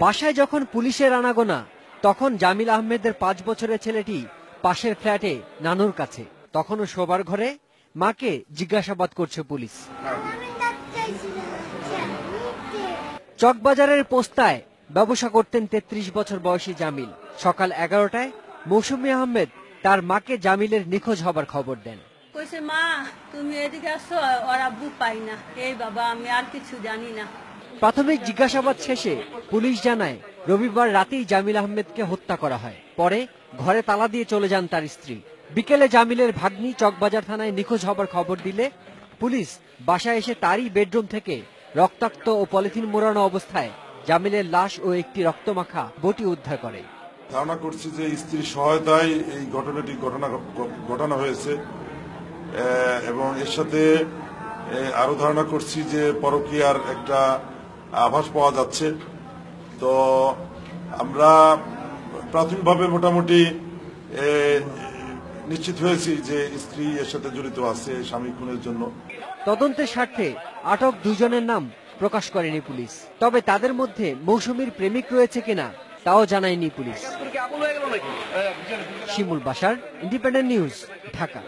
বাসায় যখন পুলিশের আনাগোনা, তখন জামিল আহমেদের 5 বছরের ছেলেটি পাশের ফ্ল্যাটে নানুর কাছে। তখনও শোবার ঘরে মাকে জিজ্ঞাসাবাদ করছে পুলিশ। চকবাজারের পোস্তায় ব্যবসা করতেন 33 বছর বয়সী জামিল। সকাল 11টায় মৌসুমী আহমেদ তার মাকে জামিলের নিখোঁজ হবার খবর দেন। কইছে, মা তুমি এদিকে আসো, ওর আব্বু পাই না। এই বাবা, আমি আর কিছু জানি না। প্রাথমিক জিজ্ঞাসাবাদ শেষে পুলিশ জানায় রবিবার রাতেই জামিল আহমেদকে হত্যা করা হয়। পরে ঘরে তালা দিয়ে চলে যান তার স্ত্রী। বিকেলে জামিলের ভাগ্নি চকবাজার থানায় নিখোঁজ হবার খবর দিলে পুলিশ বাসায় এসে তারই বেডরুম থেকে রক্তাক্ত ও পলিথিন মোড়ানো অবস্থায় জামিলের লাশ ও একটি রক্তমাখা বটি উদ্ধার করে। ধারণা করছি যে স্ত্রীর সহায়তায় এই ঘটনা হয়েছে এবং এর সাথে আরো ধারণা করছি যে পরকীয়ার একটা আভাস পাওয়া যাচ্ছে। তো আমরা প্রাথমিকভাবে মোটামুটি নিশ্চিত হয়েছি যে স্ত্রী এর সাথে জড়িত আছে স্বামী খুনের জন্য। তদন্তের স্বার্থে আটক 2 জনের নাম প্রকাশ করেনি পুলিশ। তবে তাদের মধ্যে মৌসুমীর প্রেমিক রয়েছে কিনা তাও জানায়নি পুলিশ। শিমুল বাশার, ইন্ডিপেন্ডেন্ট নিউজ, ঢাকা।